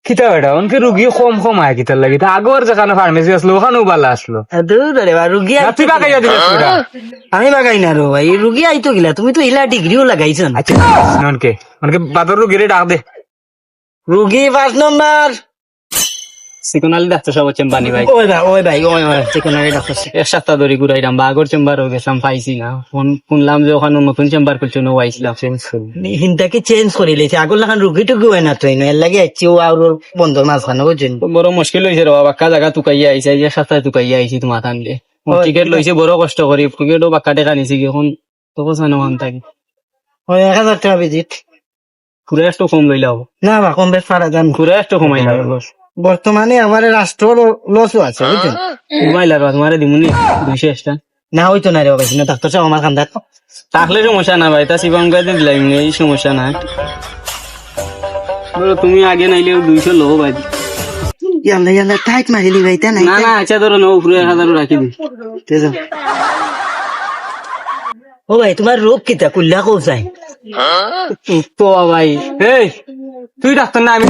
কিতা বেটা অনকে রুগী কম কম আয় কিতার লাগি আগর যেখানে ফার্মেসি আসলো ওখানেও বালা আসলো দূর রে বা রুগী তুই বাকাইয়া দিলে আমি বাগাই না রো ভাই রুগী আইতো গিলা তুমি তো ইলা ডিগ্রিও লাগাইছ আচ্ছা অনকে অনকে বাদর রুগীরে ডাক দে রুগী 5 নম্বর সিকোনালি ডাক্তার সাহেব হচ্ছেন বানি ভাই ওই ভাই চিকনারি ডাক্তার এক সপ্তাহ ধরে ঘুরাইলাম বা আগর চেম্বার হয়ে গেছিলাম পাইছি না শুনলাম যে ওখানে নতুন চেম্বার করছে নো আইছিলাম হিনটাকে চেঞ্জ করে লেছে আগর লাগান রুগী টুকু হয় না তো এর লাগে আইছি ও আর বন্ধুর মাঝখানে বুঝছেন বড় মুশকিল হয়েছে রে বাক্কা জায়গা তুকাইয়া আইছে এক সপ্তাহে তুকাইয়া আইছি তোমার টানলে টিকেট লইছে বড় কষ্ট করি টিকেটও বাক্কা টাকা নিছি এখন তো কোথায় ওখান থাকি ওই 1000 টাকা ভিজিট ঘুরে একটু কম লইলা হবো না বা কম বেশ পারা যান ঘুরে একটু কমাইলা বর্তমানে আমার রাষ্ট্র লসও আছে বুঝছেন ঘুমাইলা তোমারে দিমুনি 200 এক্সট্রা না হইতো না রে বাবা না ডাক্তার সাহেব আমার খান্দার থাকলে সমস্যা না ভাই তা শিবম গাইতে দিলাম এই সমস্যা না বলো তুমি আগে নাইলে 200 লো ভাই ইয়াল্লা ইয়াল্লা টাইট মারিলি ভাই তা নাই না না আচ্ছা ধরো নো উপরে 1000 রাখি দি ও ভাই তোমার রোগ কিতা কুল্লা কো যায় তো ভাই এই তুই ডাক্তার না আমি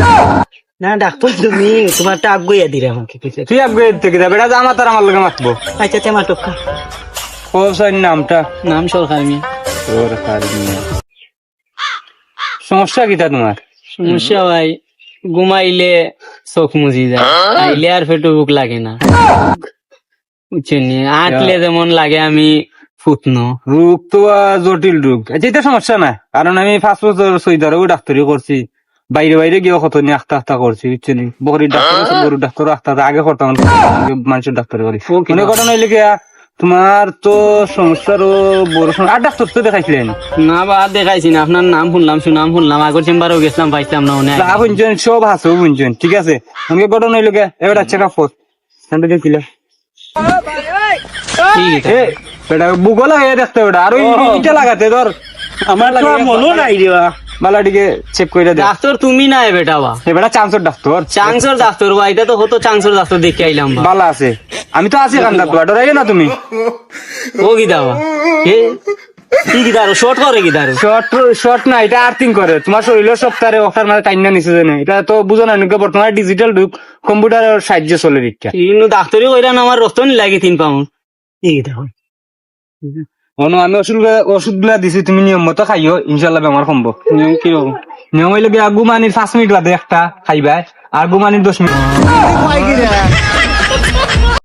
না ডাক্তার তুমি তোমার টাক গইয়া দিরে আমাকে তুই আগে থেকে বেটা জামা তার আমার লগে মাতবো আচ্ছা তেমা টক্কা ও সাইন নামটা নাম সরকার মিয়া তোর সমস্যা কিটা তোমার সমস্যা ভাই ঘুমাইলে চোখ মুজি যায় আইলে আর পেটে ভুক লাগে না বুঝছেন আটলে যেমন লাগে আমি ফুটনো রোগ তো জটিল রোগ আচ্ছা এটা সমস্যা না কারণ আমি 5 বছর সৈদারও ডাক্তারি করছি বাইরে বাইরে গিয়ে কত নিয়ে আখতা করছি বুঝছেন বকরির ডাক্তার গরুর ডাক্তার আখতা আগে করতাম মানুষের ডাক্তারি করি মনে করেন হইলে গিয়া তোমার তো সমস্যারও বড় আর ডাক্তার তো দেখাইছিলেন না বা দেখাইছি না আপনার নাম শুনলাম সুনাম শুনলাম আগর চেম্বারও গেছিলাম পাইছিলাম না অনেক বুঝছেন সব হাসো বুঝছেন ঠিক আছে আমাকে ঘটনা হইলে গিয়া এবার চেক আপ কর শান্ত গেছিলে বেটা বুগলা হয়ে দেখতে বেটা আর ইটা লাগাতে ধর আমার লাগে মনো নাই রে বা বালাটিকে চেক করে দে ডাক্তার তুমি না বেটা বা বেটা চান্সর ডাক্তার চাংসর ডাক্তার বা এটা তো হতো চাংসর ডাক্তার দেখে আইলাম বা বালা আছে আমি তো আছি কান্দা তো ডরাইলে না তুমি ও কি দাও কি কি দাঁড়ো শর্ট করে কি দাঁড়ো শর্ট শর্ট না এটা আর্থিং করে তোমার শরীরের সপ্তাহে অফার মানে টাইনা নিচে জানে এটা তো বুঝো না নাকি বর্তমানে ডিজিটাল যুগ কম্পিউটারের সাহায্যে চলে দীক্ষা কিন্তু ডাক্তারি কইরা না আমার রক্ত নি লাগে 3 পাউন্ড এই দেখো অনু আমি ওষুধ গুলা দিছি তুমি নিয়ম মতো খাইও ইনশাল্লাহ বেমার কমবো নিয়ম কি রকম নিয়ম হইলে গিয়া গুমানির 5 মিনিট বাদে একটা খাইবা আর গুমানির 10 মিনিট